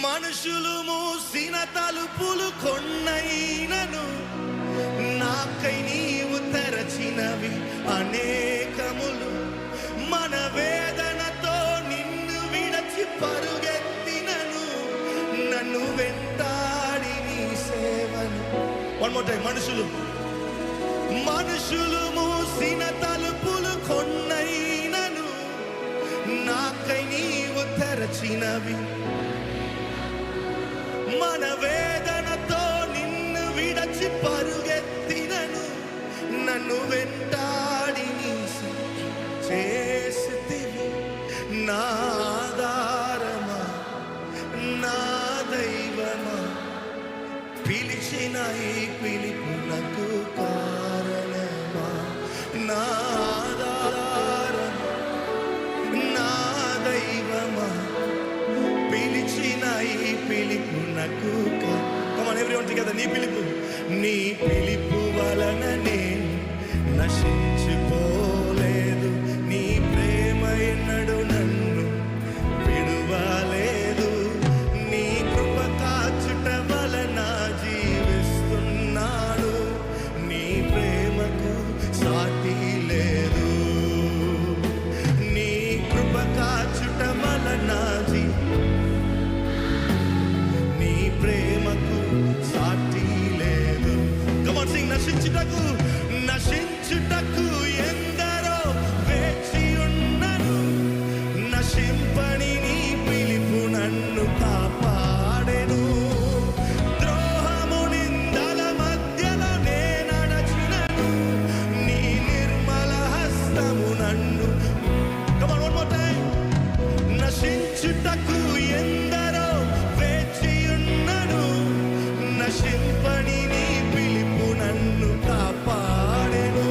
మనుషులు మూసిన తలుపులు కొన్నైనను నాకై నీవు తెరచినవి అనేకములు. మన వేదనతో నిన్ను విడచి పరుగెత్తినను నన్ను వెంటాడి నీ సేవను. One more time. మనుషులు మూసిన తలుపులు కొన్నైనను నాకై నీవు తెరచినవి. మన వేదనతో నిన్ను విడచి పరుగెత్తినను నన్ను వెంటాడి నీ చేసితివి. నా ఆధారమా, నా దైవమా, పిలిచిన ఈ పిలుపునకు కారణమా. నా ఆధారమా, నా దైవమా, పిలిచిన ఈ పిలుపునకు. Come on, everyone together. నీ పిలుపు వలన నేను నశించిపోలేదు. నీ ప్రేమ ఎన్నడు నన్ను విడువలేదు. నీ కృప కాచుట వలన జీవిస్తున్నాను. నీ ప్రేమకు సాటి లేదు. నీ కృప కాచుట వలన నీ ప్రేమకు సాటి లేదు. Come on, sing. నశించుటకు ఎందరో వేచి ఉన్నను. నశింపని నీ పిలుపు నన్ను కాపాడెను. ద్రోహము నిందల మధ్యలో నే నడచినను. నీ నిర్మల హస్తము నన్ను. Come on, one more time. నశించుటకు ఎందరో వేచి ఉన్నను. నశింపని నీ పిలుపు నన్ను కాపాడెను.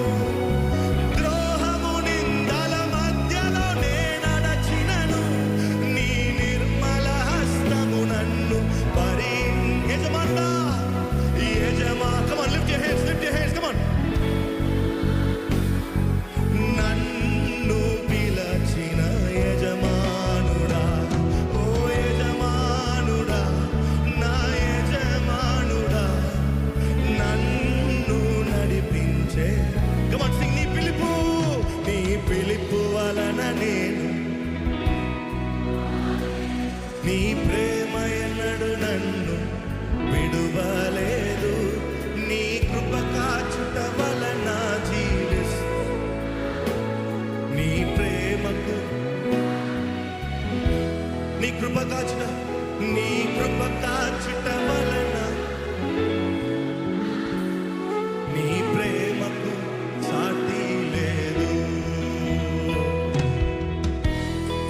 ద్రోహము నిందల మధ్యలో నే నడచినను. నీ నిర్మల హస్తము నన్ను యజమా. Come on, lift your hands. Come on. నన్ను పిలచిన యజమానుడా, ఓ యజమానుడా, నా యజమానుడా, నన్ను నడిపించే. Come on, sing. నీ పిలుపు వలన నేను, నీ ప్రేమ ఎన్నడు నన్ను విడువలేదు. నీ కృప కాచుట వలన జీవిస్తూ నీ ప్రేమకు. నీ కృప కాచుట వలన నీ ప్రేమకు సాటి లేదు.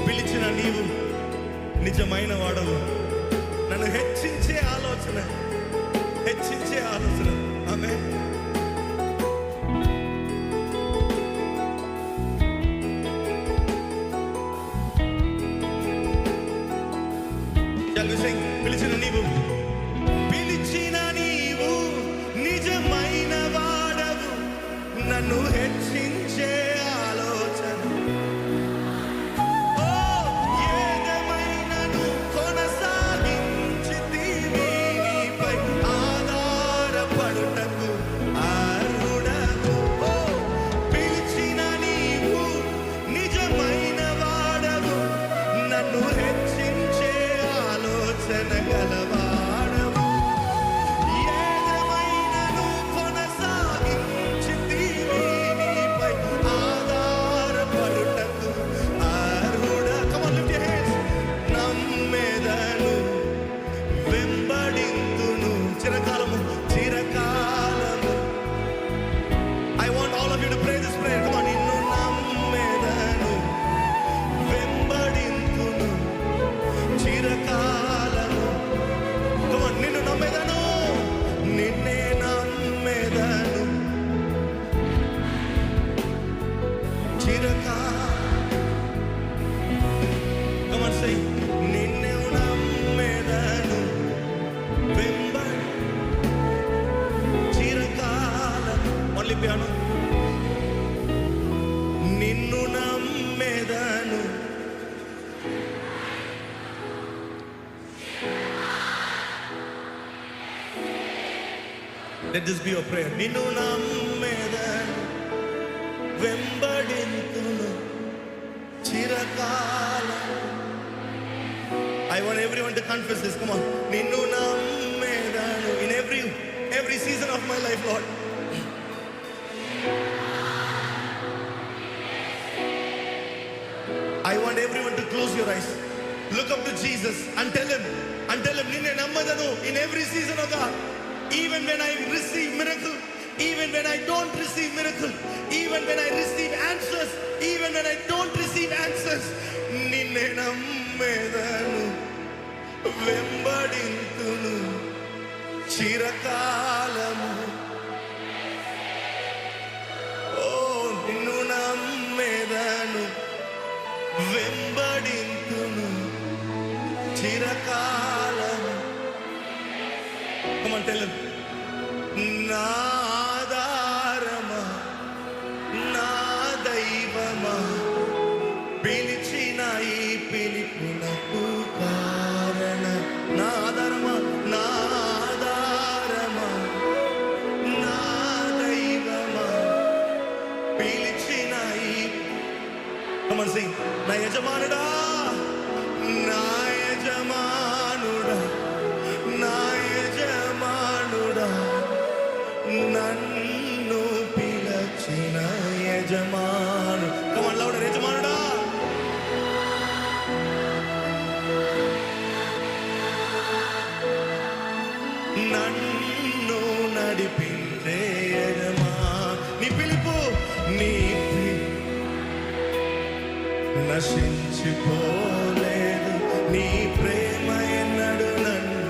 పిలిచిన నీవు నిజమైన వాడవు. నన్ను హెచ్చించే ఆలోచన. ఆమేన్. పిలిచిన నీవు నిజమైన వాడవు. నన్ను హెచ్చించే ఆలోచన. ఏదేమైనను కొనసాగించితివి. నీపై ఆధారపడుటకు అర్హుడవు. పిలిచిన నీవు నిజమైన వాడవు. నన్ను హెచ్చించే ఆలోచన గలవాడవు. ఏదేమైనను కొనసాగించితివి. నీపై ఆధారపడుటకు అర్హుడా. Come on, lift your hands. నమ్మెదను, వెంబడింతును చిరకాలము. I want all of you to pray this prayer. Come on. నిన్ను నమ్మెదను, వెంబడింతును చిరకాలము. Come on. నిన్ను నమ్మెదను, నిన్నే నమ్మెదను Come on, say. నిన్నే నమ్మెదను, చిరకాలం. Only piano. నిన్ను నమ్మెదను. Let this be your prayer. నిన్ను నమ్మెదను వెంబడింతును చిరకాలం. I want everyone to confess this. Come on. నిన్ను నమ్మెదను. In every season of my life, Lord. I want everyone to close your eyes. Look up to Jesus and tell him, నిన్నే నమ్మదను in every season of God. Even when I receive miracle, even when I don't receive miracle, even when I receive answers, even when I don't receive answers, నిన్నే నమ్మదను వెంబడింతును చిరకాలము. ఓ నిన్ను నమ్మదను వెంబడింతును చిరకాలము. Come on, tell him. నా ఆధారమా నా దైవమా పిలిచిన ఈ పిలుపునకు కారణ. నా ఆధారమా నా ఆధారమా నా దైవమా పిలిచిన ఈ. Come on, sing. నా యజమానుడా నా యజమానుడా నా యజమానుడా నన్ను పిలచిన యజమాను. Come on, louder. యజమానుడా నన్ను నడిపించే యజమాను. నీ పిలుపు నీ నశించిపోలేదు. నీ ప్రేమ ఎన్నడు నన్ను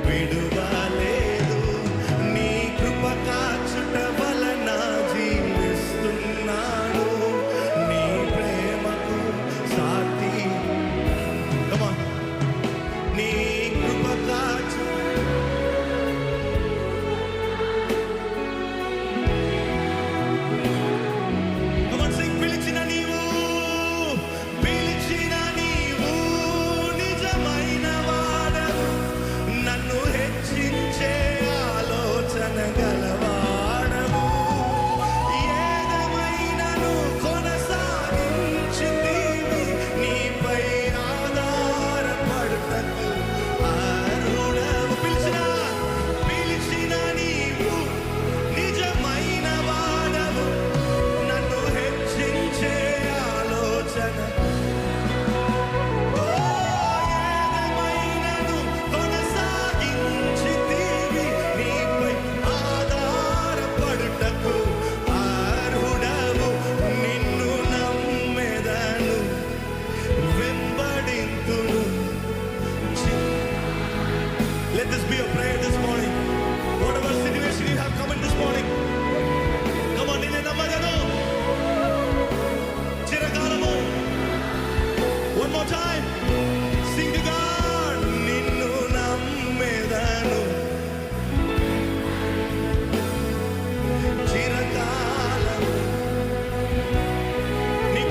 విడువలేదు. నీ కృప కాచుట వలన జీవిస్తున్నాను. నీ ప్రేమకు సాటి. Come on. నీ కృప కాచు. Come on, sing. పిలిచిన నీవు నిజమైన వాడవు. నన్ను హెచ్చించే ఆలోచన గలవాడవు. ఏదమైనను కొనసాగించింది నీపై ఆధారపడుటకు అర్హుడవు. పిలిచిన నీవు నిజమైన వాడవు. నన్ను హెచ్చించే ఆలోచన Let this be a prayer this morning. Whatever situation you have come in this morning, come on, నిన్నే నమ్మదను చిరకాలము. One more time. Sing to God. నిన్ను నమ్మదను చిరకాలము. నీ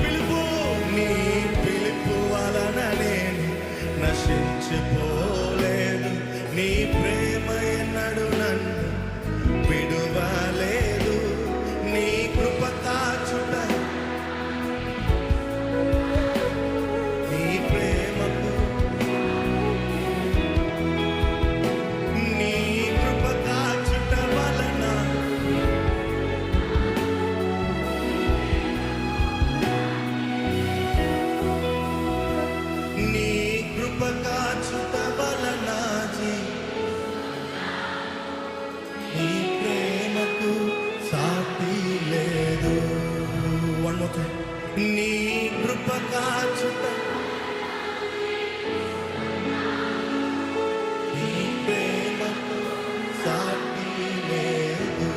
పిలుపు వలన నేను నశించిపోలేదు. నీ ప్రేమ ఎన్నడు నన్ను విడువలేదు. నీ కృప కాచుట నీ ప్రేమకు నీ కృప కాచుట వలన నీ కృప కాచుట వలన నీ ప్రేమకు సాటి లేదు. One more time. నీ కృప కాచుట నీ ప్రేమకు సాటి లేదు.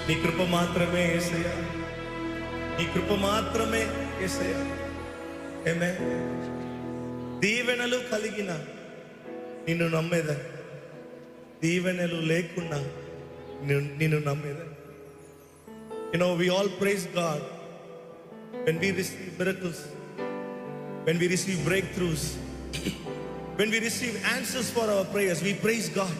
నీ కృప మాత్రమే యేసయ్యా. నీ కృప మాత్రమే యేసయ్యా. ఆమేన్. దీవెనలు కలిగిన నిన్ను నమ్మేదని, దీవెనలు లేకుండా నిన్ను నమ్మేదని. You know, we all praise God when we receive miracles, when we receive breakthroughs, when we receive answers for our prayers, we praise God.